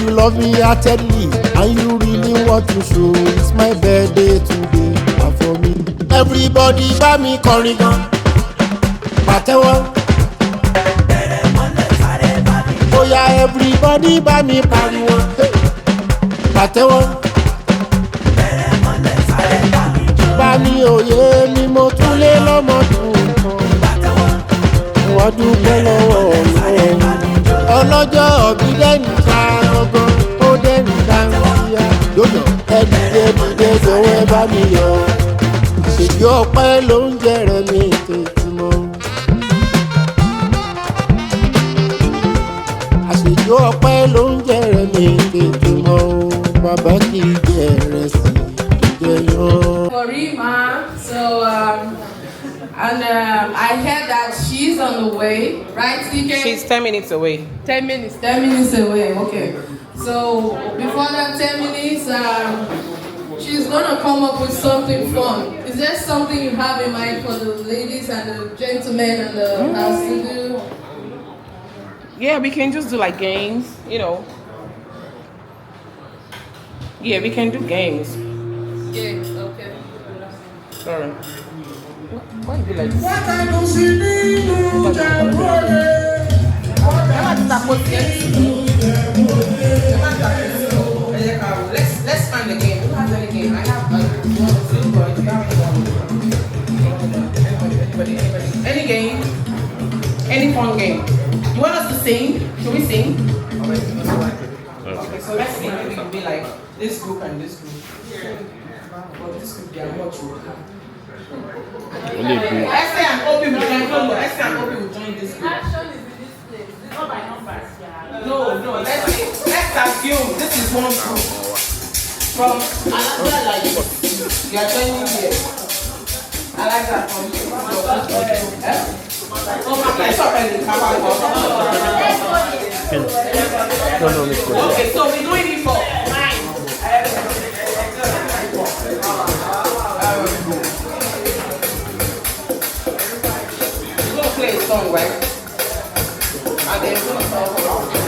you love me heartedly and you really want to show it's my birthday today and for me. Everybody bá mi kọrin gan pàtẹ́wọ́. Bóyá everybody bá mi pariwo pàtẹ́wọ́. Bá mi òye mi mo tún lé lọ́mọdún kan. Wọ́n dúpẹ́ lọ́wọ́ Ọlọ́run. Ọlọ́jọ́ ọ̀bí dẹ́nu ta ọgbọ́n ó dẹ́nu dáńtíá. Yóò ẹ̀dìdé jọ̀wọ́ ẹ bá mi yọ̀. Àṣèjì ọpẹ́ ló ń jẹ̀rẹ̀ mi tètè mọ́. Àṣèjì ọpẹ́ ló ń jẹ̀rẹ̀ mi tètè mọ́. Bàbá kì í jẹ̀rẹ̀ sí jẹyàn. For Reeman, so and I heard that she's on the way, right, TK? She's 10 minutes away. 10 minutes. 10 minutes away. Okay. So before that 10 minutes, she's gonna come up with something fun. Is there something you have in mind for the ladies and the gentlemen and the house to do? Yeah, we can just do like games, you know. Yeah, we can do games. Games, okay. Sorry. Why do you like this? Let's find a game. Who has any game? I have anybody. Any game? Any fun game? You want us to sing? Should we sing? Okay, so let's sing. Maybe it'll be like this group and this group. Well, this group they are much worker. Esther and Obi will join. No, Esther and Obi will join this group. Action is in this place. It's not by numbers. Yeah. No. Let's assume this is one group. From Alaska like you are joining here. I like that from you. Okay, so we're doing it for 9. We're gonna play a song, right? And then we're gonna talk about it.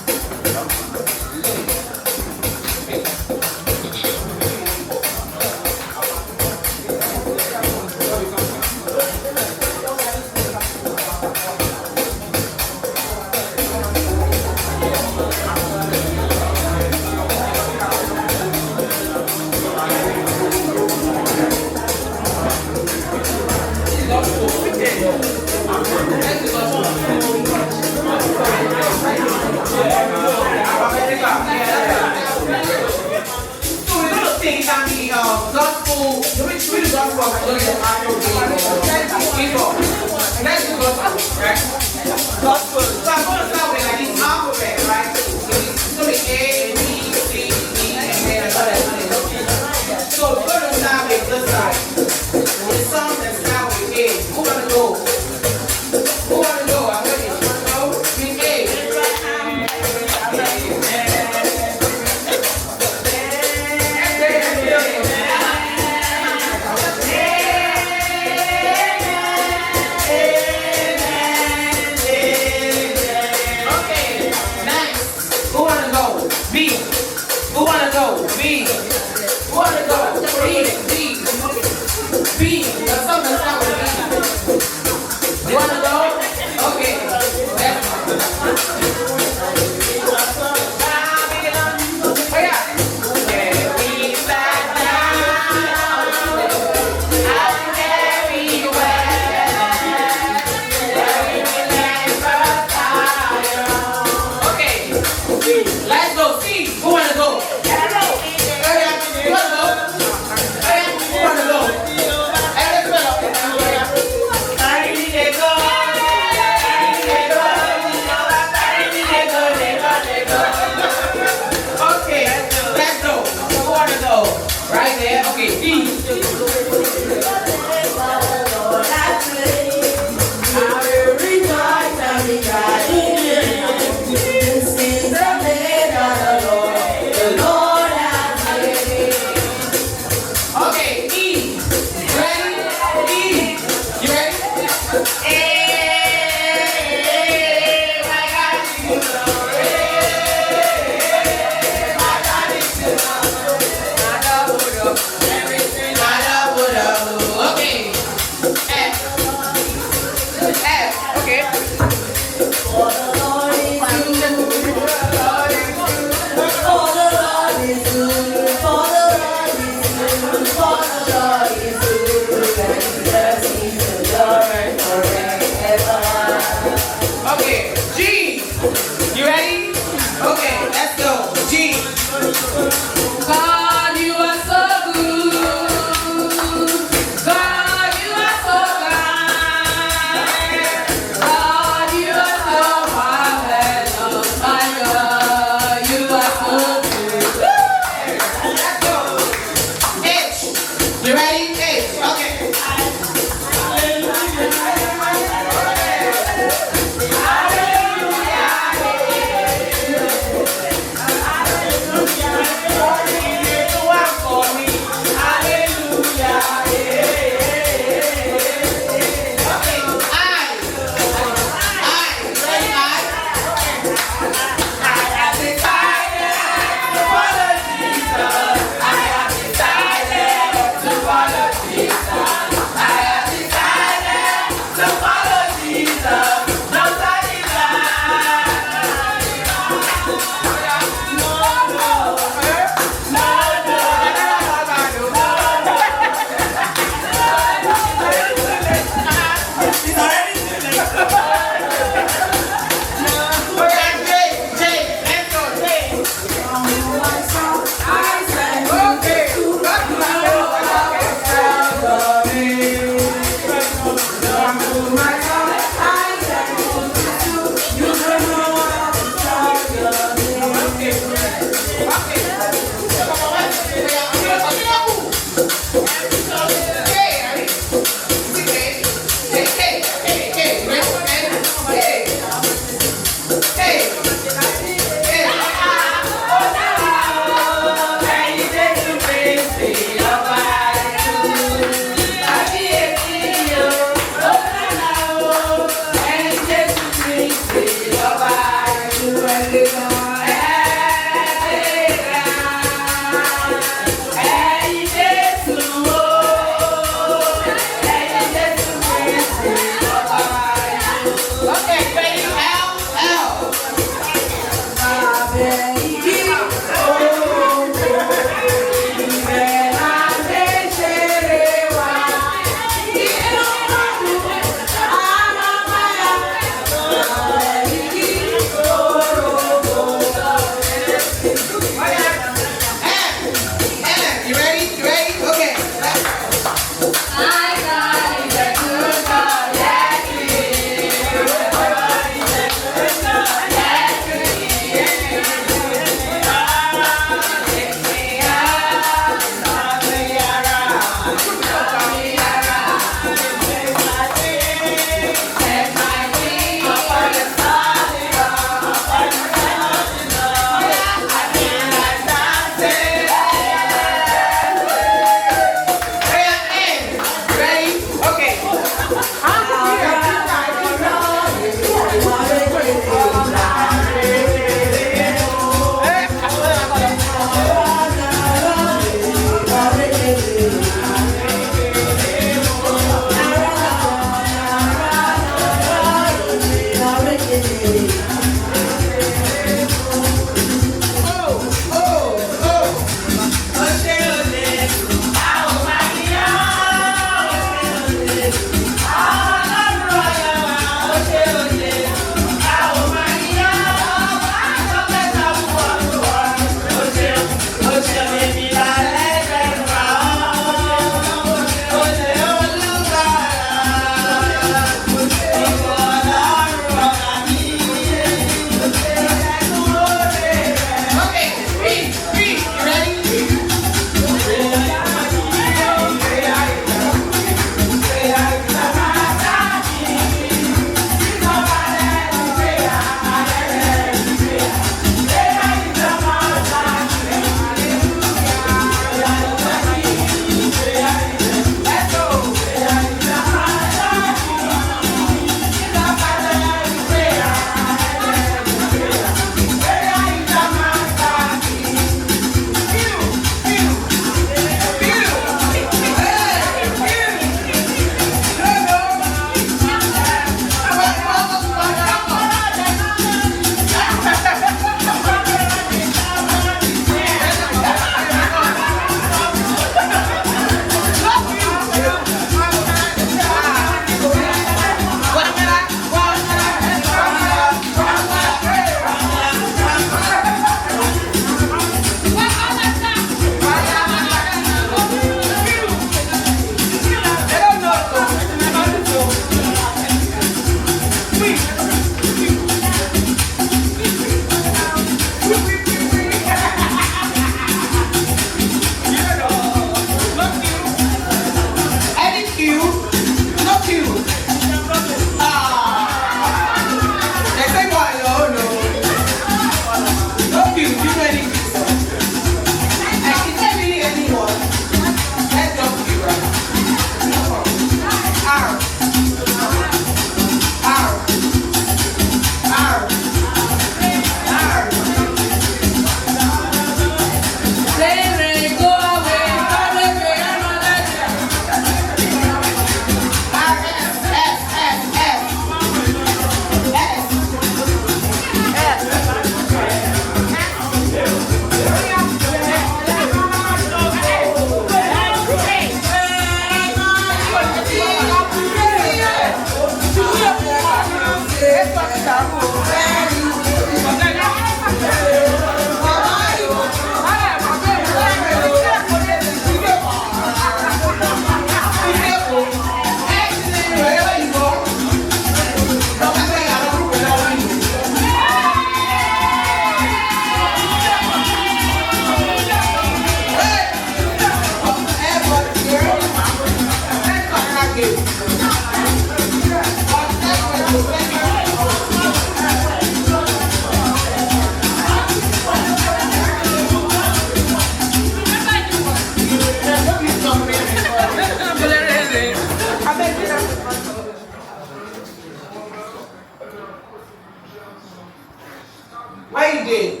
Where you did?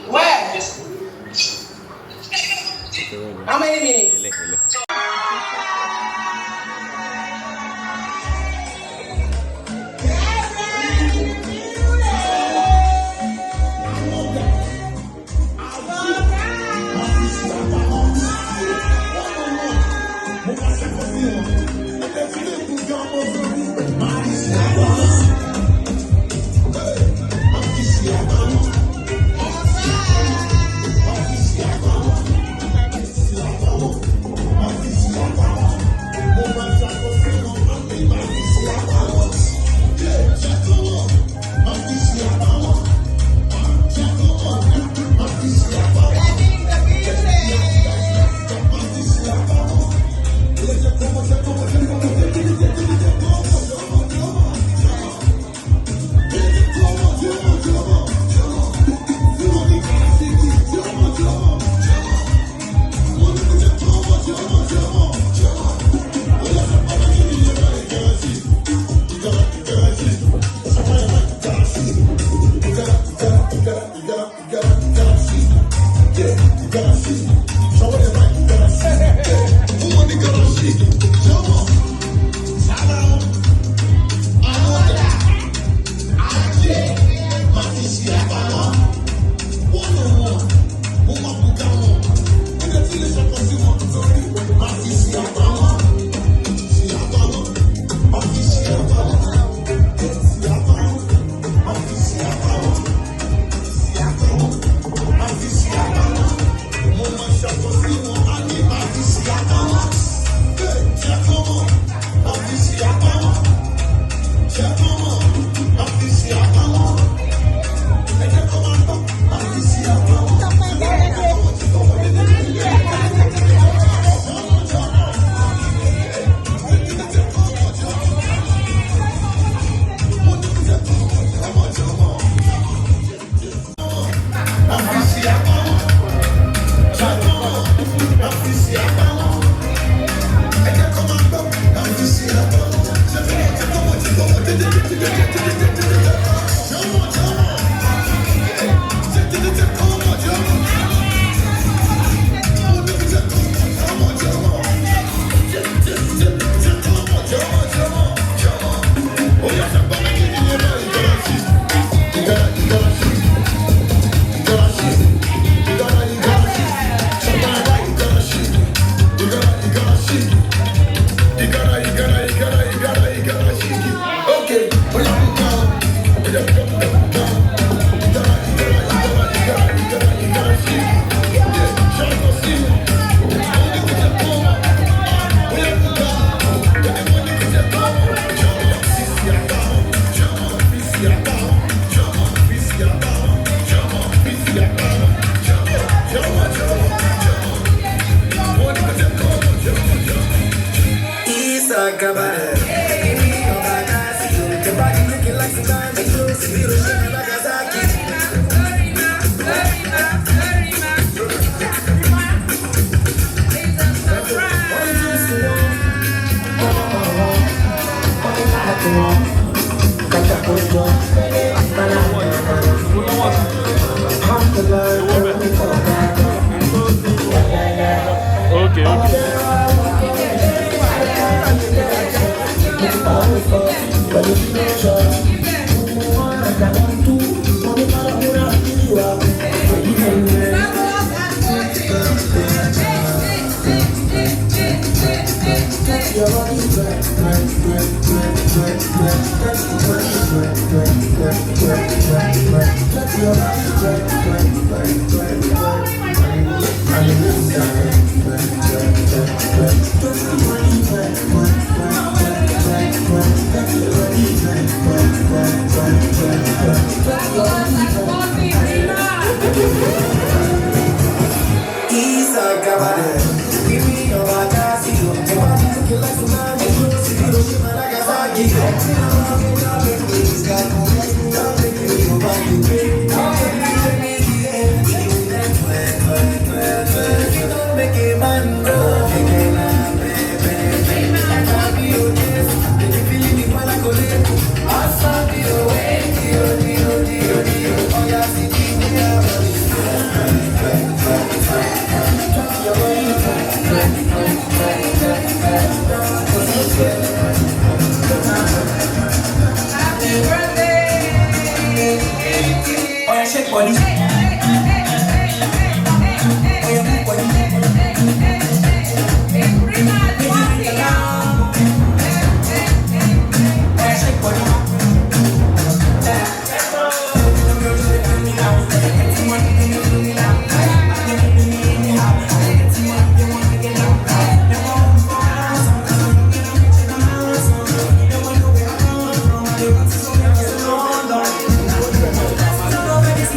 Where? How many minutes?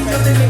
Nothing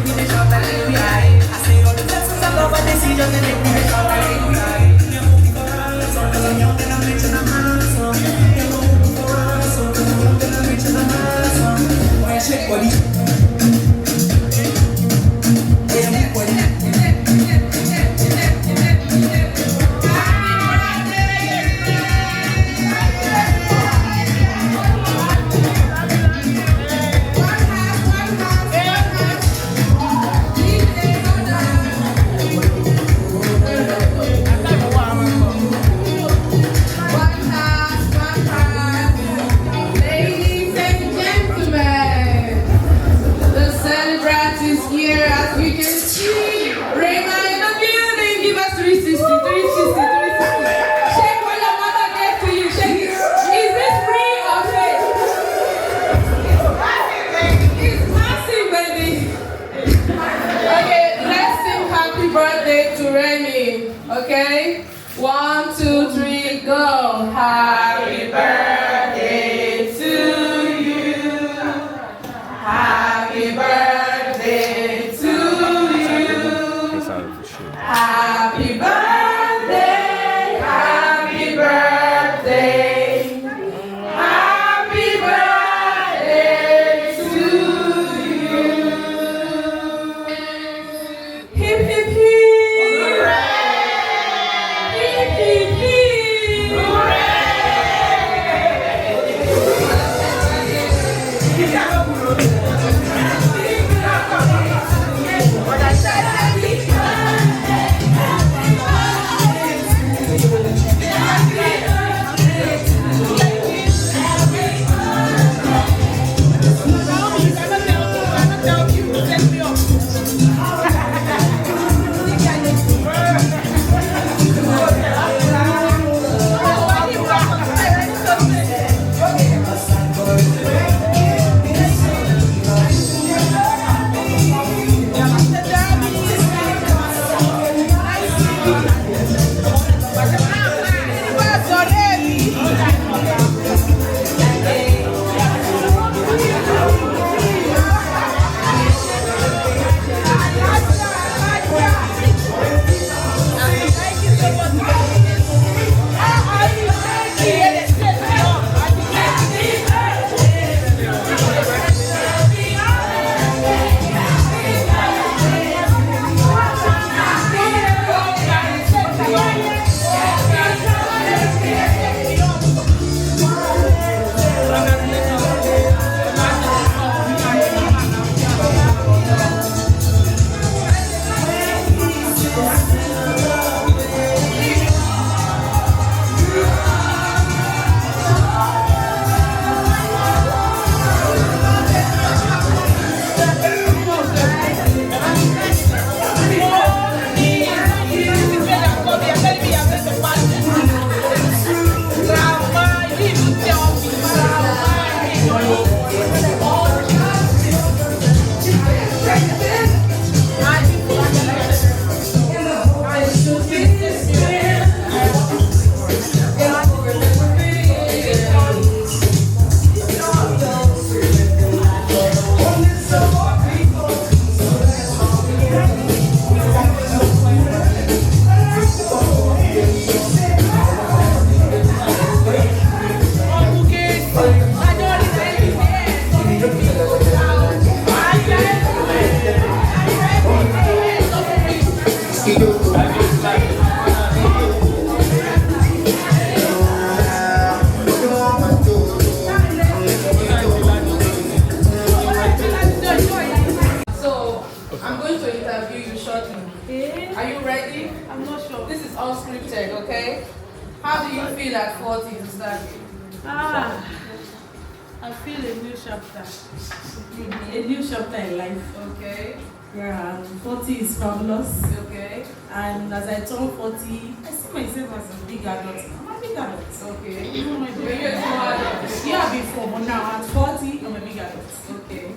feel at 40 to start? I feel a new chapter. A new chapter in life. Okay. Yeah, 40 is fabulous. Okay. And as I turn 40, I see myself as a big adult. I'm a big adult. Okay. Even my Were you a small adult? Yeah, before, but now at 40, I'm a big adult. Okay.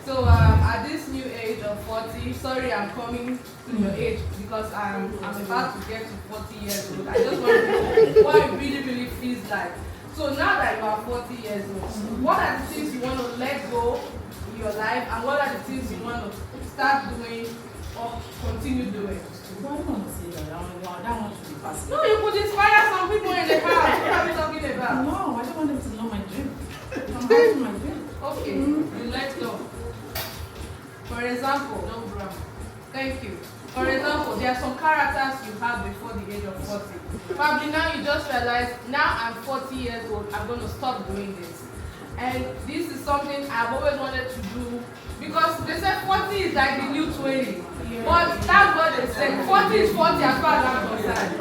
So at this new age of 40, sorry I'm coming to your age because I'm about to get to 40 years old. I just want to know what it really feels like. So now that you are 40 years old, what are the things you want to let go in your life and what are the things you want to start doing or continue doing? Well, I don't want to say that. I don't want to be passive. No, you could inspire some people in the house. What are we talking about? No, I don't want them to know my dream. I'm having my dream. Okay, you let go. For example, No problem. thank you. For example, there are some characters you have before the age of 40. Probably now you just realize, now I'm 40 years old, I'm going to stop doing this. And this is something I've always wanted to do because they say 40 is like the new 20. But that's what they say. 40 is 40 as far as I'm concerned.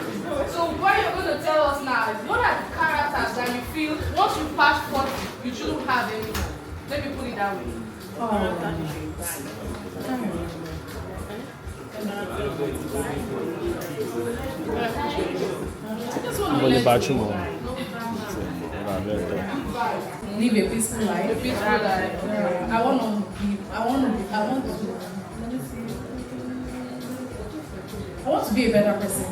So what you're going to tell us now is what are the characters that you feel once you pass 40, you shouldn't have anymore? Let me put it that way. I just want to live a peaceful life. A peaceful life. I want to be a better person. A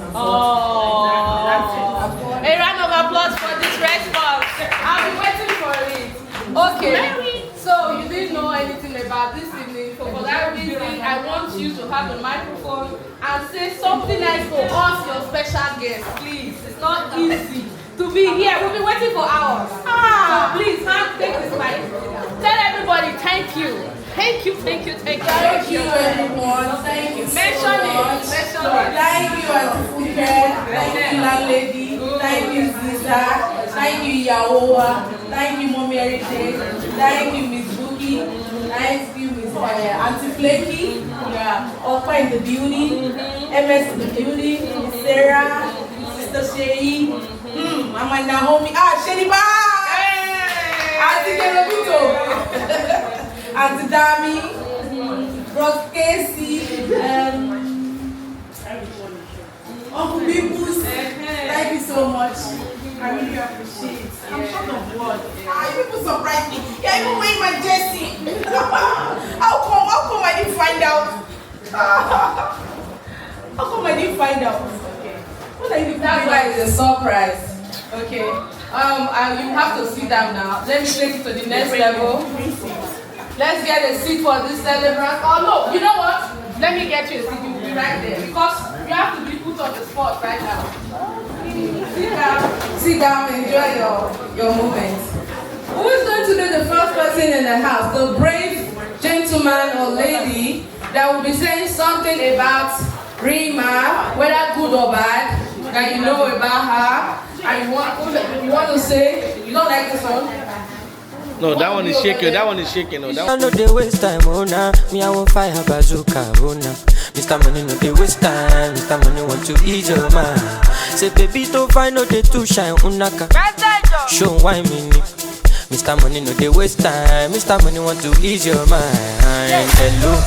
round of applause for this response. I've been waiting for it. Okay. So you didn't know anything about this evening. So for that reason, I want you to have the microphone and say something nice to us, your special guest, please. It's not easy to be here. We've been waiting for hours. So please, take this mic. Tell everybody thank you. Thank you. Thank you, everyone. Thank you Mention so much. Mention it. Thank you, Auntie Fuke. Thank you, landlady. Thank you, Ziza. Thank you, Yawoa. Thank you, Mommy Heritage. Thank you, Miss Bookie. Thank you, Miss Auntie Flaky. Yeah, Opa in the building. MS in the building. Miss Sarah. Sister Sherry. Mama Naomi. Sheriba. Auntie Kelobito. Auntie Dami, Bros Casey, Uncle Bibus, thank you so much. I really appreciate it. I'm short of words. You people surprise me. You're even wearing my jersey. How come I didn't find out? How come I didn't find out? Okay. What are you doing? That's why it's a surprise. Okay. You have to sit down now. Let me take you to the next level. Let's get a seat for this celebrant. Oh no, you know what? Let me get you a seat. You'll be right there because you have to be put on the spot right now. Sit down, enjoy your moment. Who is going to be the first person in the house? The brave gentleman or lady that will be saying something about Reeman, whether good or bad, that you know about her, and you want to say, you don't like this one? No, that one is shaking. That one is shaking. No, that one. I know they waste time, oh nah. Me, I won't fire bazooka, oh nah. Mr. Money, no, they waste time. Mr. Money want to ease your mind. Say, baby, to find out they too shine, unaka. Show why me. Mr. Money, no, they waste time. Mr. Money want to ease your mind. Hello,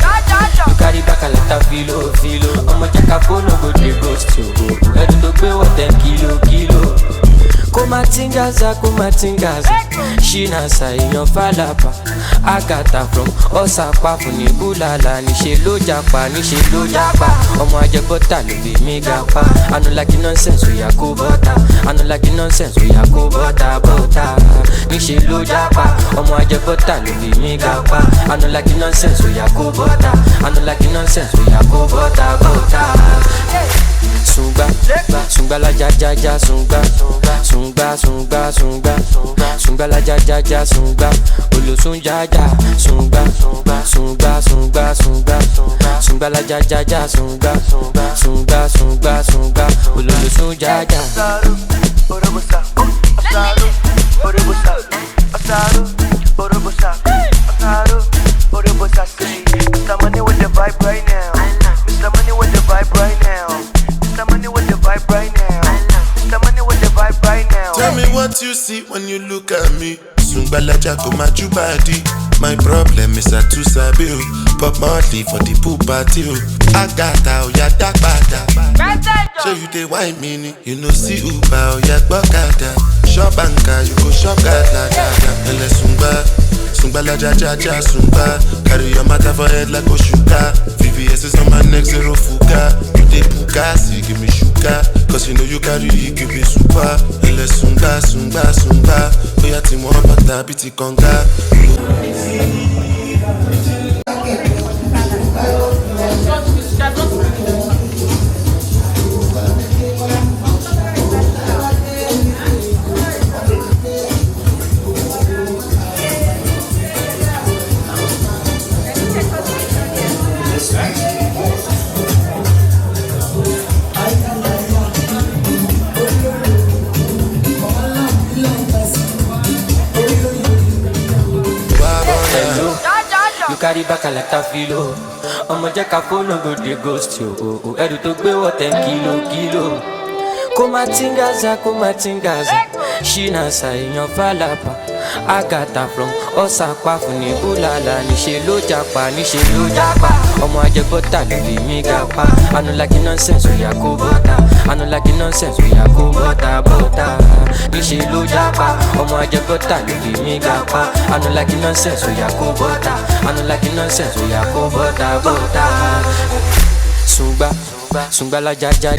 you carry back a lot of filo. I'm a jack of phone, no go, they ghost you. I don't pay what them kilo. Kumatingaza, Shinasa in your falapa. Agata from Osapa, Funibulala, Nishelo Japa. Omo Ajabota, Lubi Megapa. I don't like nonsense, we are Kubota. I don't like nonsense, we are Kubota. Nishelo Japa. Omo Ajabota, Lubi Megapa. I don't like nonsense, we are Kubota. I don't like nonsense, we are Kubota. Sunga la ja sunga la ja sunga olo sunga sunga la ja sunga olo sunga Mr. Money with the vibe right now. Mr. Money with the vibe right now. Mr. Money with the vibe right now. Mr. Money with the vibe right now. me. Sungbalaja go my body. My problem is I too sabi o. Pop Marley for the pool party o. Agata oya dagbada. So you dey wine me, you know see Uber oya gbọ́kada. Shop anka, you go shop gada. Ele sungbalaja ja sungba. Carry your matter for head like Oshuka. VVS is on my neck, zero fuga. You dey puka, see give me sugar. Cause you know you carry, give me super. Ele sunga. Oya ti mo bata biti konga. You carry back like a filo. I'ma check a phone, no go dey ghost you. Edu to gbe what 10 kilo. Kumatingaza. Shina sa inyo falapa. Agata from Osakwa funi ulala. Nishe lo japa. Omo aje bota lili mi gapa. I no like nonsense we ya ko bota. Nishe lo japa. Omo aje bota lili mi gapa. I no like nonsense we ya ko bota. Sungba la jaja.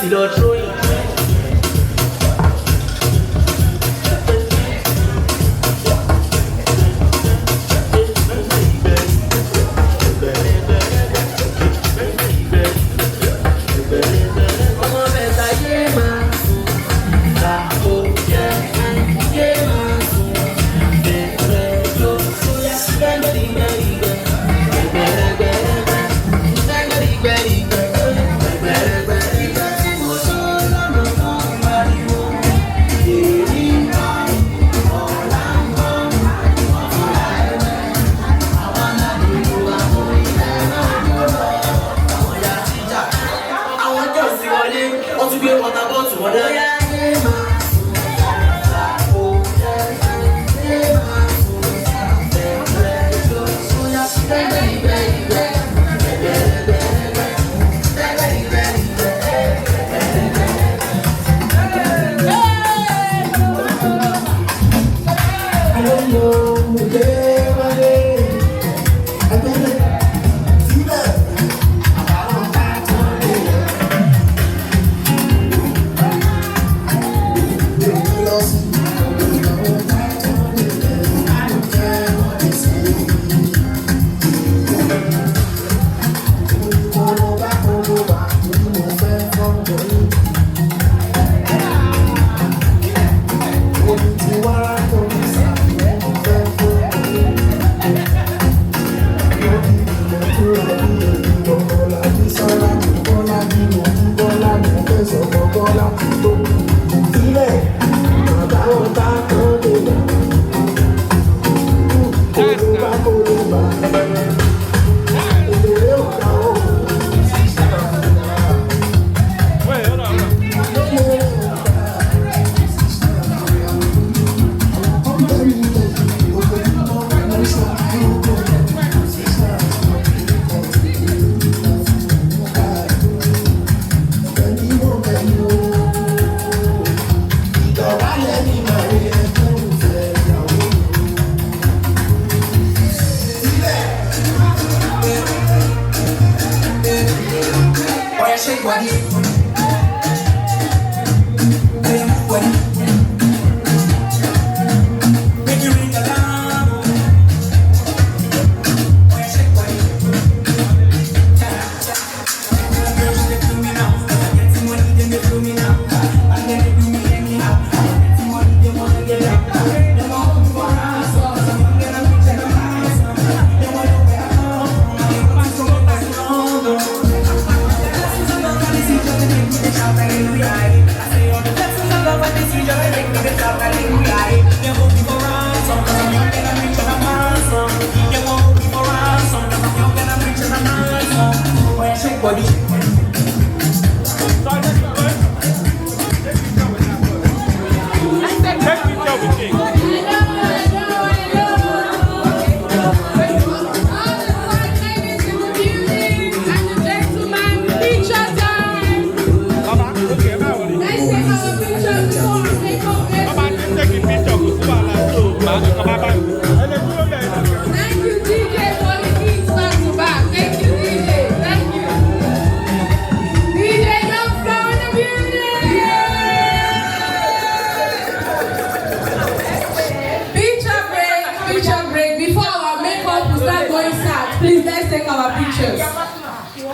láti lọ tróyìn.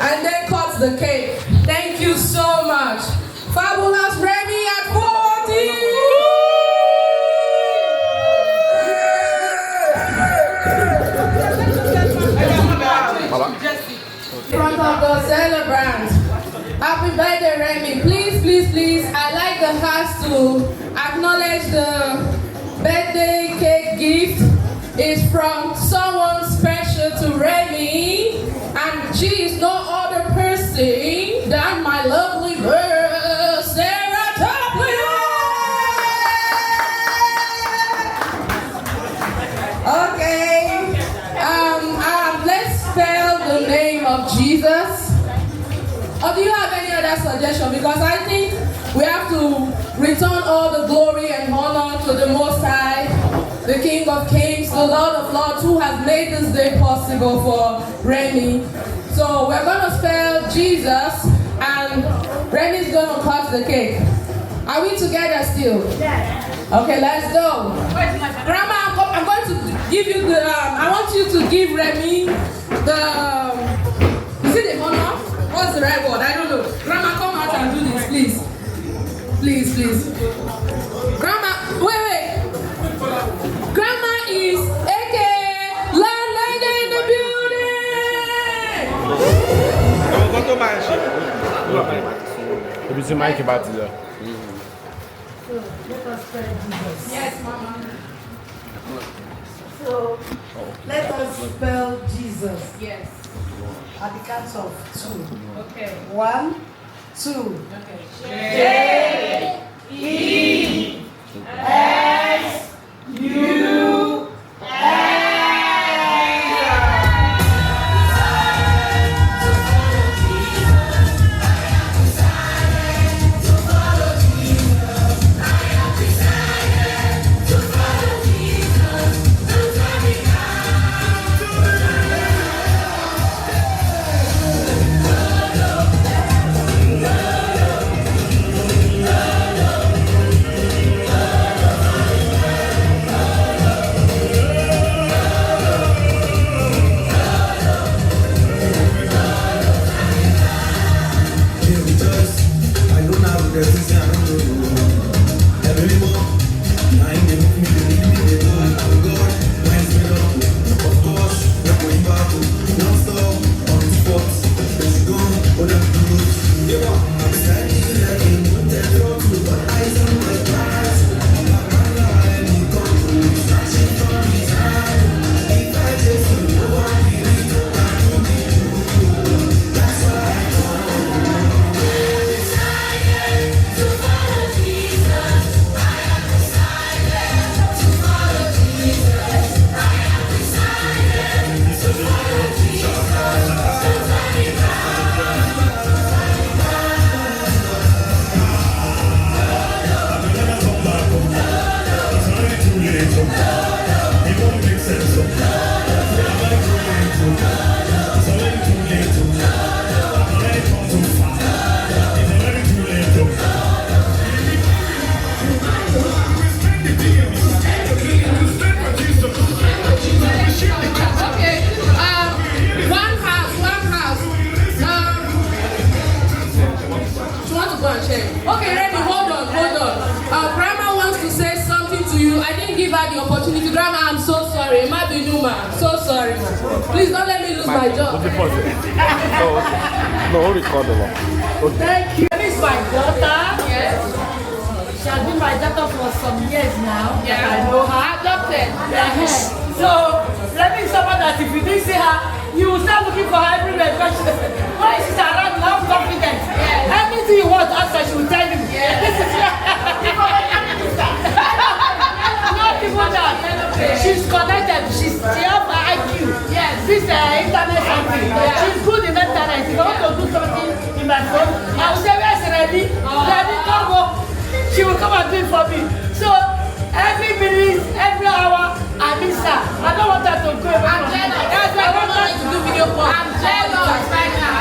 And then cut the cake. Thank you so much. Fabulous Remy at 40. In front of the celebrants. Happy birthday, Remy. Please, please, please. I'd like the house to acknowledge the birthday cake gift. It's from someone special to Remy. And she is no other person than my lovely girl, Sarah Topley. Okay. Let's spell the name of Jesus. Or do you have any other suggestion? Because I think we have to return all the glory and honor to the Most High, the King of Kings, the Lord of Lords, who has made this day possible for Remy. So we're going to spell Jesus And Remy's gonna cut the cake. Are we together still? Yes. Okay, let's go. Grandma, I'm going to give you the, I want you to give Remy the, is it the honor? What's the right word? I don't know. Grandma, come out and do this, please. Please, please. Grandma, wait. Grandma is AK landlady in the building. If it's a mic about it, So let us pray Jesus. Yes, Mama. So let us spell Jesus Yes. at the count of 2. Okay. 1, 2. Okay. Okay, Remy, hold on. Grandma wants to say something to you. I didn't give her the opportunity. Grandma, I'm so sorry. It might be new, ma. So sorry, ma. Please don't let me lose my job. No, record the one. Thank you. This is my daughter. Yes. She has been my daughter for some years now. Yeah. I know her. Adopted. So, let me someone that if you didn't see her, you will start looking for her everywhere. When she's around, you have confidence. Yes. Anything you want to ask her, she will tell you. Yes. This is not people that she's connected. She has IQ. Yes. This internet something. Yeah. She's good in internet. If I want to do something in my phone, I will say, where's Ready? Ready, come home. She will come and do it for me. So every minute, every hour, I miss her. I don't want her to go away. I'm jealous. That's why I don't like to do video call. I'm jealous right now.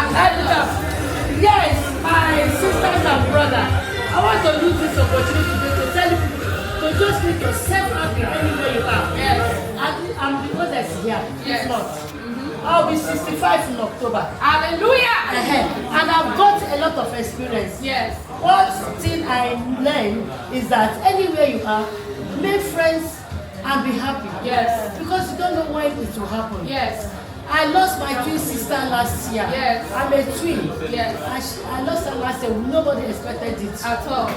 Yes, my sisters and brother. I want to use this opportunity to tell you to just make yourself happy anywhere you are. Yes. And because that's here, Yes. it's not. I'll be 65 in October. Hallelujah. And I've got a lot of experience. Yes. One thing I learned is that anywhere you are, make friends and be happy. Yes. Because you don't know when it will happen. Yes. I lost my twin sister last year. Yes. I'm a twin. Yes. I lost her last year. Nobody expected it. At all.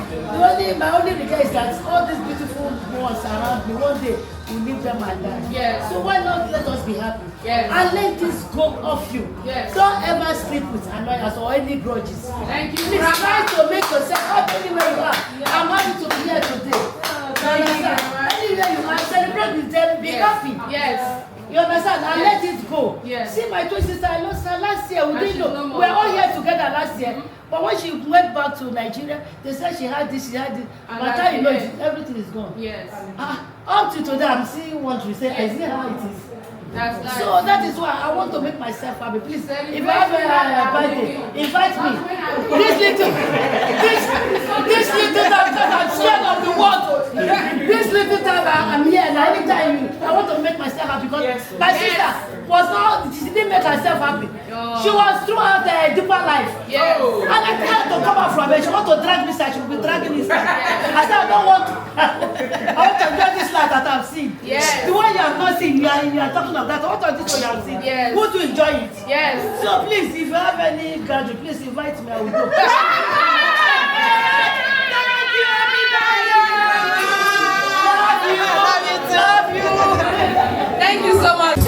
My only regret is that all these beautiful ones around me, one day we leave them and die. Yes. So why not let us be happy? Yes. And let this go off you. Yes. Don't ever sleep with annoyance or any grudges. Thank you, Please try Grandma. to make yourself happy anywhere you are. I'm happy to be here today. Thank you, Grandma. Anywhere you are, celebrate with them, be happy. Yes. You understand? And Yes. let it go. Yes. See my twin sister, I lost her last year. We And didn't she's know. no more. We were all here together last year. But when she went back to Nigeria, they said she had this, she had this. And By the that's time you know it. it, everything is gone. Yes. Up to today, I'm still want to say, I see how it is. That's nice. So that is why I want to make myself happy. Please, if I have a birthday, invite me. This little time that I'm scared of the world. This little time I'm here, and anytime I want to make myself happy because my sister was not, she didn't make herself happy. She was throughout a deeper life. And I tried to come out from it. She want to drag me side, she will be dragging me side. I said I don't want to. I want to enjoy this life that I've seen. The one you have not seen, you are talking of that. I want to this one you have seen. Who to enjoy it. So please, if you have any graduate, please invite me. I will go. Love you. Thank you so much.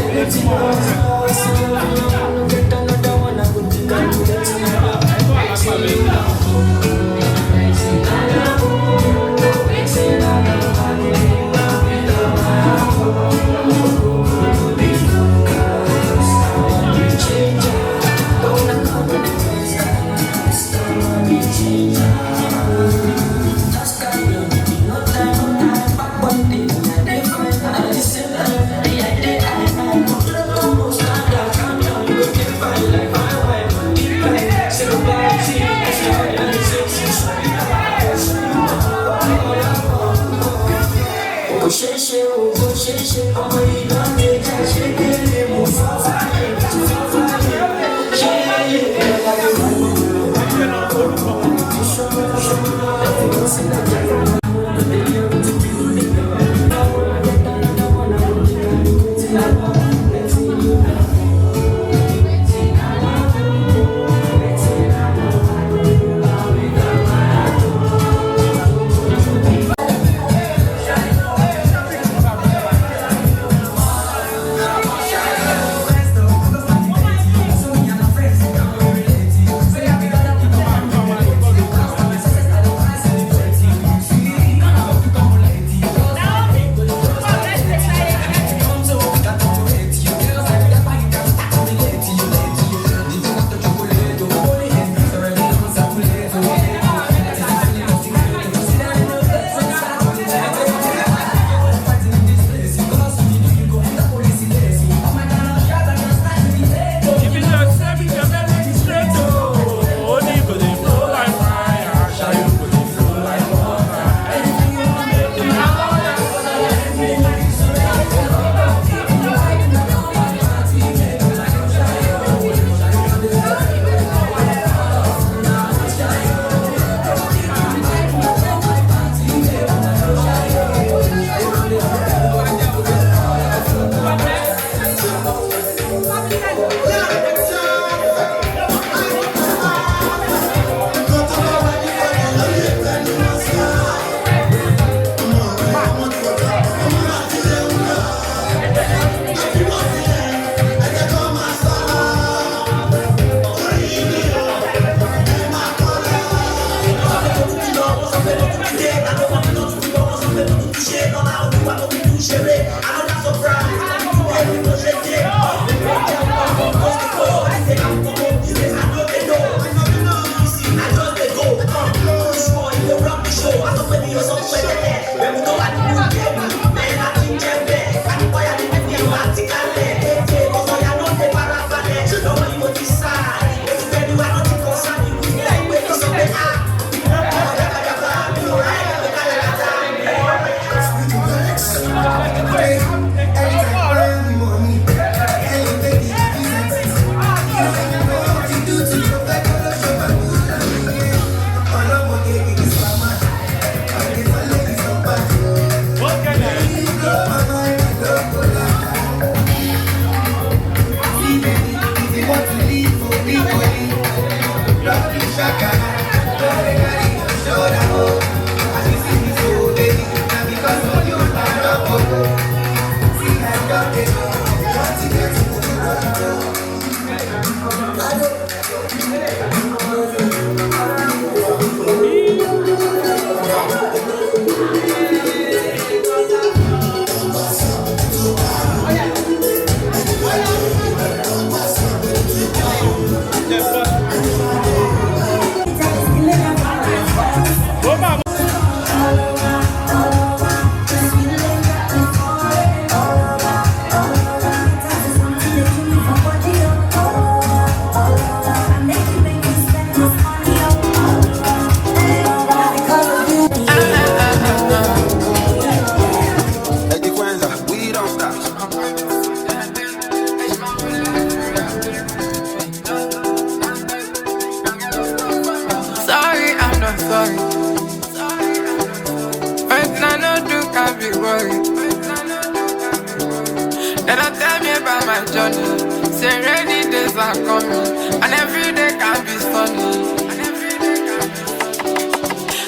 my journey. Say rainy days are coming, and every day can be sunny.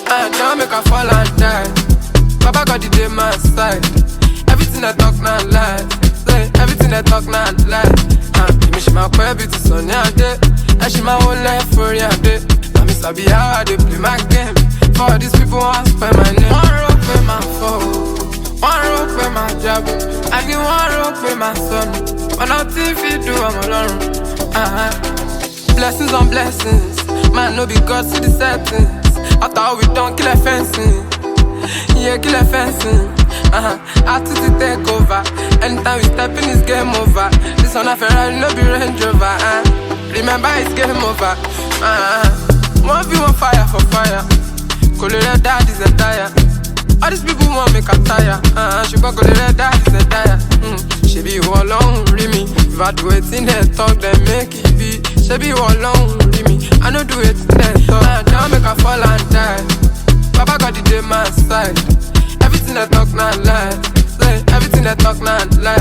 I don't make a fall and die. Baba got the day my side. Everything I talk now lie. Say everything I talk now lie. Me she my baby to Sunny a day, and she my whole life for a day. I miss sabi how I dey play my game. For these people want spend my name. One rope with my phone, one rope with my job. I give one rope with my son. But nothing fit do I'm alone. Blessings on blessings, man no be God see the settings. After all we done, kill a fencing. Yeah, kill a fencing. After to take over. Anytime we step in, it's game over. This one a Ferrari, no be Range Rover. Remember, it's game over. One v one fire for fire. Colorado dad is a tire. All these people want make a tire. She got Colorado dad is a tire. She be all alone, Reeman. If I do it in the talk, then make it be. She be all alone, Reeman. I don't do it in the talk. Don't make her fall and die. Baba got the day my side. Everything I talk now lie. Say everything I talk now lie.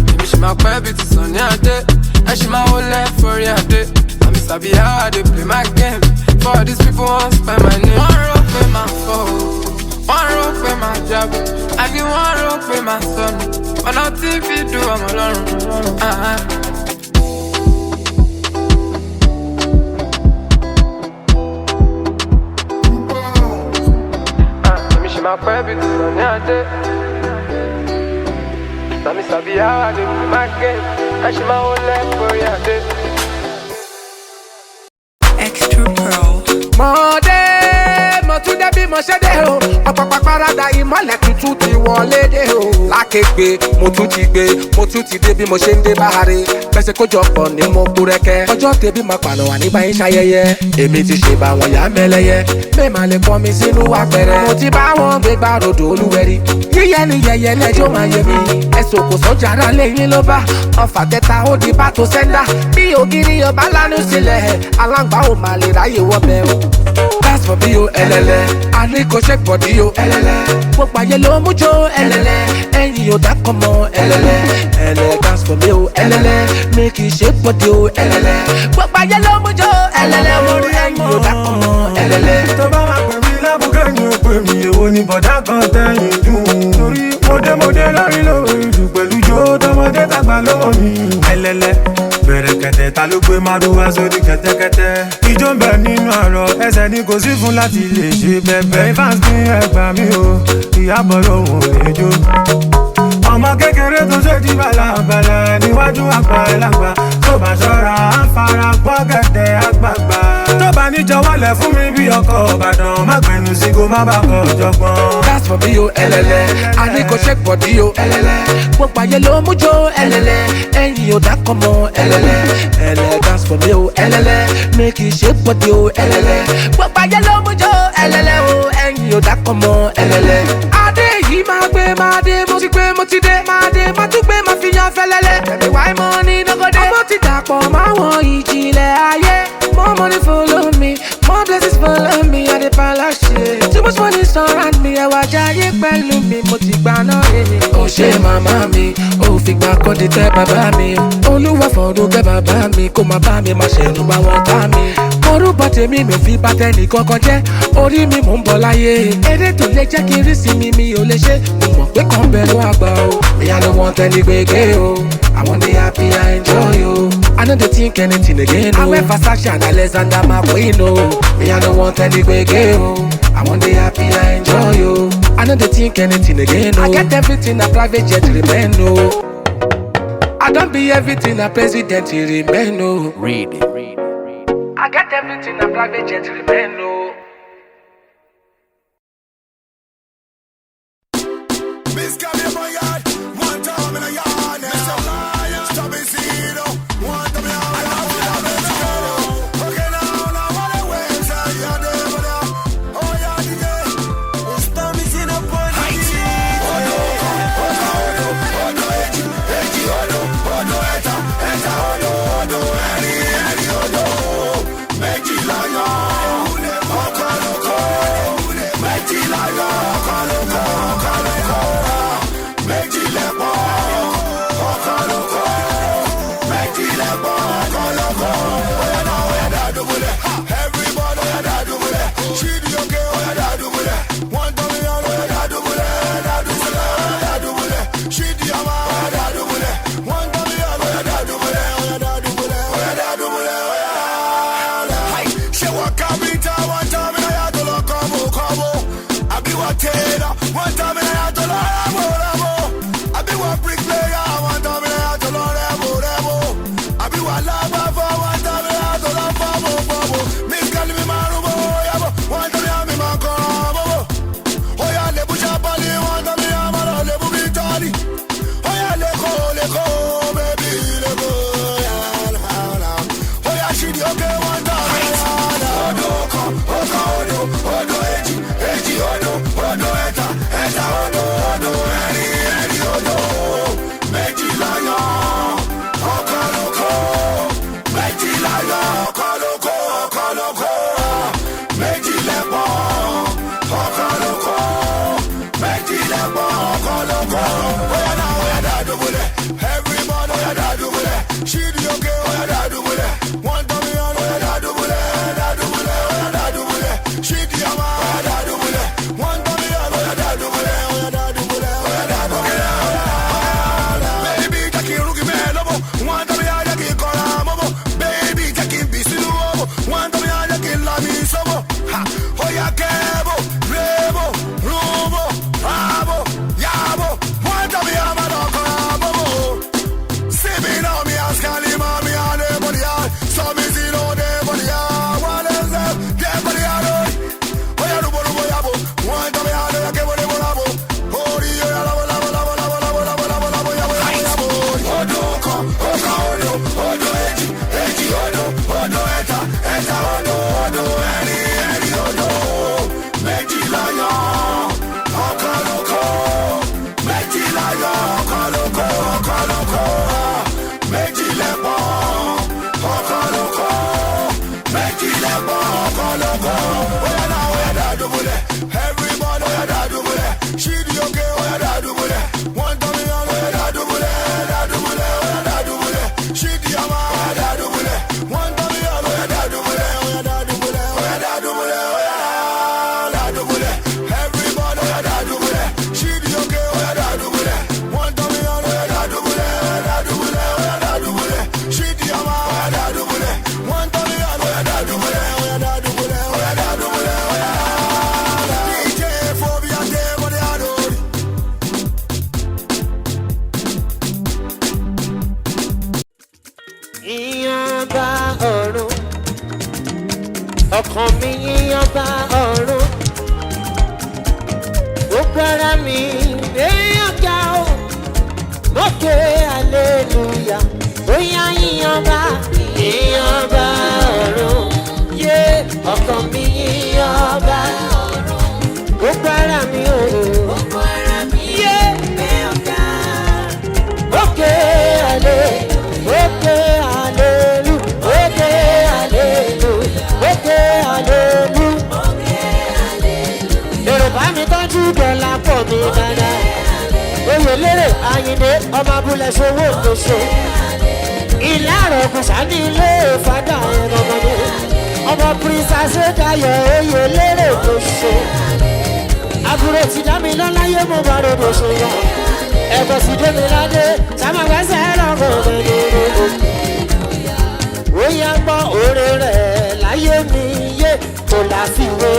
Maybe she my baby to Sunny a day, and she my whole life for a day. I miss sabi how I dey play my game. For these people want spend my name. One rope with my phone, one rope with my job. I give one rope with my son. But nothing fit do I'm alone. My baby to Sunny a day. Now me sabi how I dey play my game, and she my whole life for a day. Extra Pro. Mo tún dé bí mo ṣe dé o. Ọ̀pọ̀pọ̀ parada ìmọ̀lẹ̀ tuntun ti wọlé dé o. Lákègbè mo tún ti dé bí mo ṣe ń dé báhari. Pẹ̀sẹ̀ kójọpọ̀ ni mo kú rẹ́kẹ́. Ọjọ́ tẹ̀bí máa pàlọ́ wà ní báyìí ṣayẹyẹ. Èmi ti ṣe bá wọn yá mẹ́lẹ́yẹ. Bẹ́ẹ̀ máa lè pọ́n mi sínú apẹ̀rẹ̀. Mo ti bá wọn gbé gbá rodò olúwẹ̀rí. Yíyẹ ni yẹyẹ lẹ́jọ́ máa yẹ mi. Ẹ̀sùn kò sọ́jà ara lẹ́yìn ló bá. Ọfà tẹta ó di bá tó sẹ́ńdà. Bí ògiri ọba lánú sílẹ̀. Aláǹgbá ò máa lè ráyè wọ́bẹ̀ o. That's for me, oh, LLA. I need to check body, oh, LLA. Gbogbo ayé ló mú jó, LLA. Ẹyin ò dákọ̀ mọ́, LLA. LLA, that's for me, oh, LLA. Make it shake body, oh, LLA. Gbogbo ayé ló mú jó, LLA. Ẹyin ò dákọ̀ mọ́, LLA. Tó bá máa pè mí lábùkẹ́ ni ó pè mí. Èwo ni bọ̀dá kan tẹ̀yìn dùn. Torí mọdé lórí ìlú pẹ̀lú jó tọmọdé tàgbà lọ́wọ́ mi. LLA. Bẹ̀rẹ̀ kẹ̀tẹ̀ ta ló gbé márùwá sórí kẹ̀tẹ̀kẹ̀tẹ̀. Ijó ń bẹ nínú àrọ̀ ẹsẹ̀ ni kò sí fún láti lè ṣe bẹ̀bẹ̀. Fans ní ẹgbà mi o, Ìyábọ̀ lòun ò lè jó. Ọmọ kékeré tó ṣe di bàlàbàlà níwájú àpá ẹlàgbà. Tó bá ṣọ́ra á fara gbọ́ gẹ̀dẹ̀ àgbààgbà. Tó bá ní jọ̀wọ́lẹ̀ fún mi bí ọkọ̀ Ìbàdàn, má gbẹnu sí kó má bàa kọ̀ jọgbọ́n. That's for me, oh, LLA. I need to check body, oh, LLA. Gbogbo ayé ló mú jó, LLA. Ẹyin ò dákọ̀ mọ́, LLA. LLA, that's for me, oh, LLA. Make it shake body, oh, LLA. Gbogbo ayé ló mú jó, LLA, oh. Ẹyin ò dákọ̀ mọ́, LLA. Adé yìí máa gbé, máa dé, mo ti gbé, mo ti dé, máa dé, máa tún gbé, máa fi yan fẹ́lẹ́lẹ́. Ẹ̀mí wáyé mọ́ ní nọ́gọ́dé. Ọmọ ti dàpọ̀ máwọn ìjìnlẹ̀ ayé. More money follow me, more blessings follow me, I dey palace. Too much money surround me, ẹwà jayé pẹ̀lú mi, mo ti gbà náà rere. Ó ṣe màmá mi, ó fi gbà kọ́ di tẹ́ bàbá mi. Olúwa fọ̀rọ̀ kẹ́ bàbá mi, kó má bá mi má ṣẹ̀nu bá wọn ká mi. Orúkọ tèmi mi ò fi bá tẹ́nì kankan jẹ́, orí mi mò ń bọ̀ láyé. Eré tó lè jẹ́ kí n rí sí mi ò lè ṣe, mo mọ̀ pé kàn bẹ̀ ló àgbà o. Me I don't want any gbege o, I want the happy, I enjoy o. I no dey think anything again o. I wear Versace and Alexander McQueen o. Me I don't want any gbege o, I want the happy, I enjoy o. I no dey think anything again o. I get everything na private jet remain o. I don't be everything na president remain o. Read. I get everything na private jet remain o. Miss Gabby, my yard. One time in a yard. Mr. Lion. Stop it, see it. One time in a yard. Okay, now what the waves are you there, but oh, yeah, DJ. Stop it, see the point. tailor, one time I had to learn I be one bricklayer, one time I had to learn I be one lava for one time I had to learn Miss Cali me marubo, one time I me makorabo. Oh yeah, le bucha pali, one time I am le bubi tali. Oh yeah, le ko, baby, le ko. Oh yeah, she di okay one time. Odo, eji, odo, eta, odo, eri, odo. Meji lion, okoloko. Meji lion, okoloko. Meji lepon, okoloko. Meji lepon, okoloko. Oya na, oya da dubule. Everybody, oya da dubule. She di okay, oya da dubule. One time on, oya da dubule, oya da dubule. She di ama, oya da dubule. One time on, oya da dubule, oya da dubule, oya da dubule. Baby, take it, rugi me lobo. One time on, take it, kora mobo. Baby, take it, bisilu obo. One time on, take it, lami sobo. Ha, oya kebo, rebo, rubo, abo, yabo. One time on, madokora mobo. See me now, me ask Kali, mommy, and everybody else. So me see no everybody else. What is that? Everybody else. Oh yeah, rubo, yabo. One time I had to get labo. Oh yeah, labo, yabo, yabo. Odo, odo, eji, odo, eta, odo, eri, odo. Meji lion, okoloko. Meji lion, okoloko. Meji lepon, okoloko. Meji lepon, okoloko. Oya na, oya da dubule. Everybody, oya da dubule. She di okay, oya da dubule. One time on, oya da dubule, oya da dubule. She di ama, oya da dubule. One time on, oya da dubule, oya da dubule, oya da dubule, oya da dubule. Everybody, oya da dubule. She di okay, oya da dubule. One time on, oya da dubule, oya da dubule. She di ama, oya da dubule. One time on, oya da dubule, oya da dubule, oya da dubule, oya da. DJ Phobia, what they are doing? Ìyàn bá ọ̀run, ọkàn mi yíyan bá ọ̀run, gbogbo ara mi èèyàn ga o, lókè hallelujah, bóyá ìyàn bá ọ̀run, yé ọkàn mi yíyan bá ọ̀run, gbogbo ara mi o, yé èèyàn ga, lókè hallelujah. Okay, hallelujah. Okay, hallelujah. Okay, hallelujah. Yorùbá mi tọ́jú dọ́là pọ̀ mi dáadáa. Oyè lérè Àyìndé ọmọ abúlé ṣòwò lóṣù. Ilé àròkù sani ilé ìfádà ẹ̀rọ mi. Ọmọ Princess Dayọ̀ oyè lérè lóṣù. Àbúrò ti dá mi lọ́lá yé mo bá ròdò ṣe wá. Ẹ̀kọ́ sì dé mi ládé, sábà gbẹ́sẹ̀ lọ́kọ̀ gbẹ̀dẹ̀gbẹ̀. Ó yá gbọ́ oore rẹ̀ láyé mi yé kò láfiwé.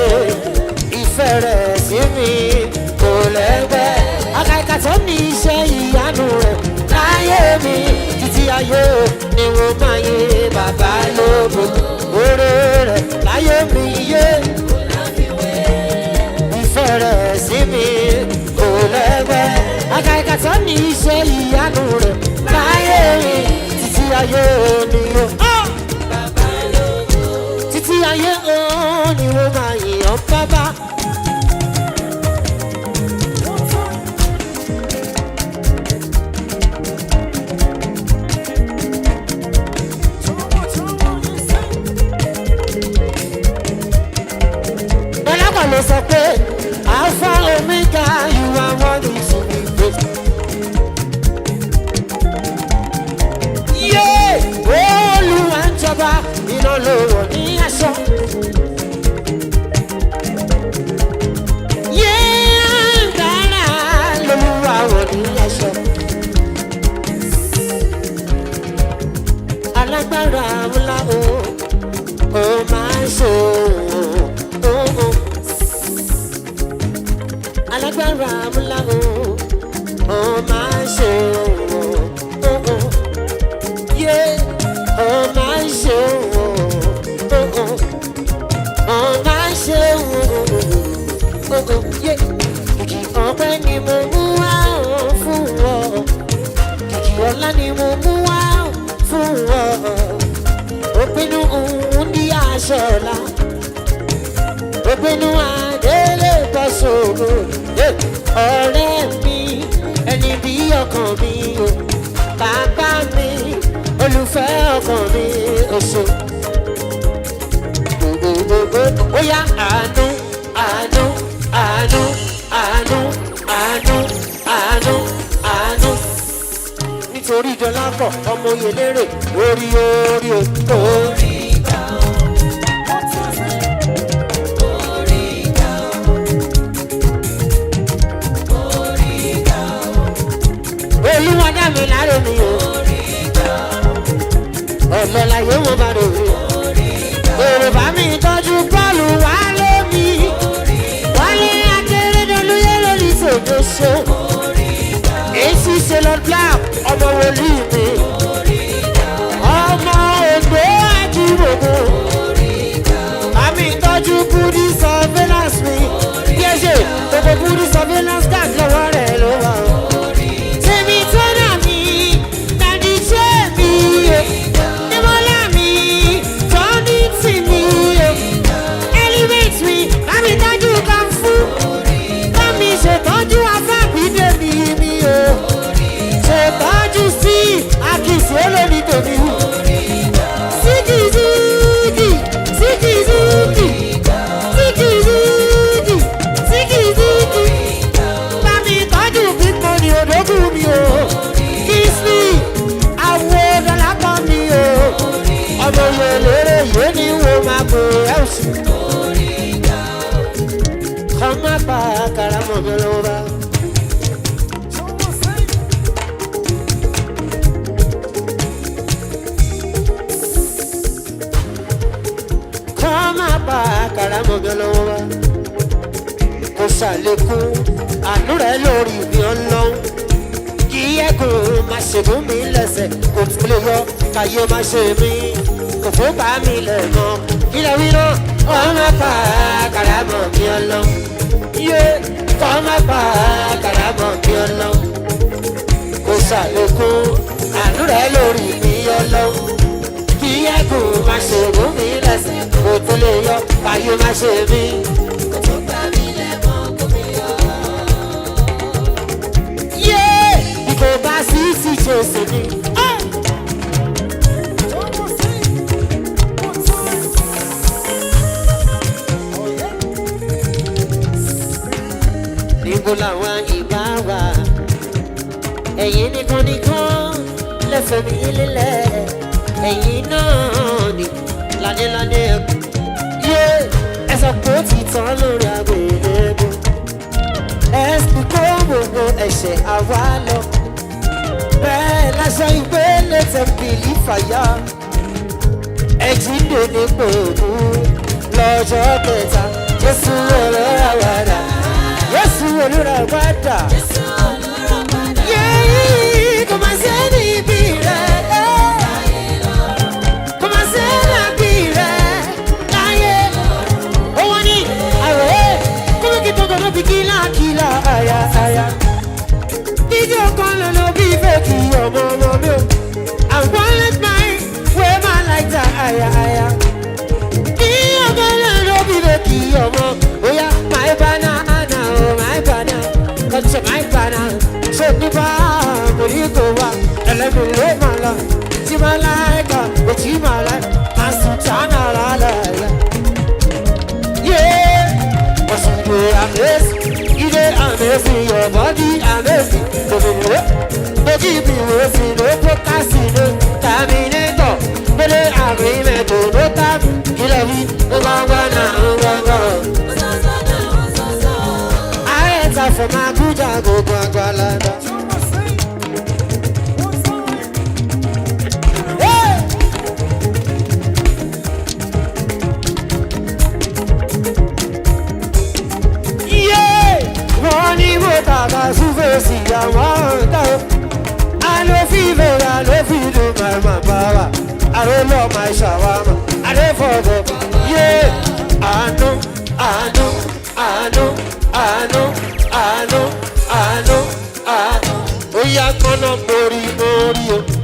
Ìfẹ́ rẹ̀ sí mi kò lẹ́gbẹ́. Àkàìkà tó ní iṣẹ́ ìyanu rẹ̀ láyé mi. Títí ayé ni wọ́n máa yé bàbá lógo. Oore rẹ̀ láyé mi yé kò láfiwé. Ìfẹ́ rẹ̀ sí mi kò lẹ́gbẹ́. Àkàìkà tó ní iṣẹ́ ìyanu rẹ̀ láyé mi títí ayé ni o. Títí ayé ni mo máa yìnyín bábá. Bọ́lákọ̀ ló sọ pé Alpha Omega you are worthy to be praised. Olúwa ń jọba iná lóró ní aṣọ. Dára lolúwa wọ̀ ní aṣọ. Alágbára ńlá o máa ń ṣe o. lágbára múláwó ó máa ṣe òwò yé ó máa ṣe òwò ó máa ṣe òwò yé kìkì ọpẹ́ ni mo mú wá fún ọ kìkì ọlá ni mo mú wá fún ọ ó pinnu òun ní aṣọ ọ̀la ó pinnu àdélé bọ́sọ̀rọ̀ ọ̀rẹ́ mi ẹni bí ọkàn mi o bàbá mi olùfẹ́ ọkàn mi oṣù gbogbogbò ó yá àánú àánú àánú àánú àánú àánú àánú nítorí Dọlápọ̀ ọmọ Oyèlérè orí orí orí. Olúwa dá mi láre mi o ọ̀lọ́láyé wọn bá rè mí èrò bá mi tọ́jú bọ́ọ̀lù wálé mi wálé Akérèdọ́lù yé lórí tòdóṣó èsì ṣe lọ black ọmọ wòlíì mi ọmọ ògbó àjùmọ̀gbò bá mi tọ́jú búdí surveillance mi bí ẹ ṣe gbogbo búdí surveillance card lọ́wọ́ rẹ̀ ló wà o. Ṣètọ́jú afábídé mi o ṣètọ́jú sí àkìsí olórí tèmi síkì síkì síkì síkì síkì síkì síkì síkì bámi tọ́jú pípọ̀ ní òdògùn mi o kìsì àwọ̀ Dọlápọ̀ mi o ọmọ Oyèlérè yé ni wo máa kó ẹ̀ sí. Kama pa karamo beloba Kama pa karamo beloba Kò ṣàlékún àánú rẹ̀ lórí mi Ọlọ́run kí ẹ̀gùn má ṣe gún mi lẹ́sẹ̀ kò tún lè yọ káyé má ṣe mí kò fún bá mi lẹ̀ mọ́ ilẹ̀ wí náà Kama pa karamo mi Ọlọ́run yé kọ́má pa kàràmọ́ bí Ọlọ́run kò ṣàlékún àánú rẹ̀ lórí mi Ọlọ́run kí ẹ̀gùn má ṣe gún mi lẹ́sẹ̀ kò tó lè yọ káyé má ṣe mí kò tó gbà mí lẹ́mọ́ kò mí yọ. yé bí kò bá sí Jésù ni. Níbo làwọn ìbá wà ẹ̀yin nìkan nìkan lẹ́fẹ̀ẹ́ mi lélẹ̀ ẹ̀yin náà ni ládéládé yé ẹ sọ pé ó ti tán lórí àgbélébùú ẹ sì kó gbogbo ẹ̀ṣẹ̀ àwa lọ bẹ́ẹ̀ láṣọ ìgbélé tẹ̀m̀pìlì fàyà ẹ̀jíǹde ní pòòkú lọ́jọ́ kẹta Jésù olùràpadà Jésù olùràpadà yéé kò máa ṣe níbi rẹ̀ kò máa ṣe lábì rẹ̀ láyé owó ní àròyé kúrúkì tó gbọdọ̀ bí kíláàkílà àyà àyà fídíò kan lọ́nà bí fèkì ọmọ ọmọ mi ò I won't let my way my light àyà àyà bí ọmọ lọ́nà bí fèkì ọmọ bóyá my banana. Touch my banana, show me back, but you go back, and let me live my life. See my life, but you my life, I'm so tired of life. Yeah, what's you do? I'm amazing, you do amazing, your body amazing. Don't keep me waiting, no procrastinate, terminator, no agreement, no time, kill a week, no one. For my good, I go Guagualada. Yeah, one Baba Sufesi, I want out. I love fever, I love you, my baba. I don't love my shawarma. I don't forget. Yeah, I know, I know, I know, I know, I know, I know, I know. Oh, yeah, gonna body, body.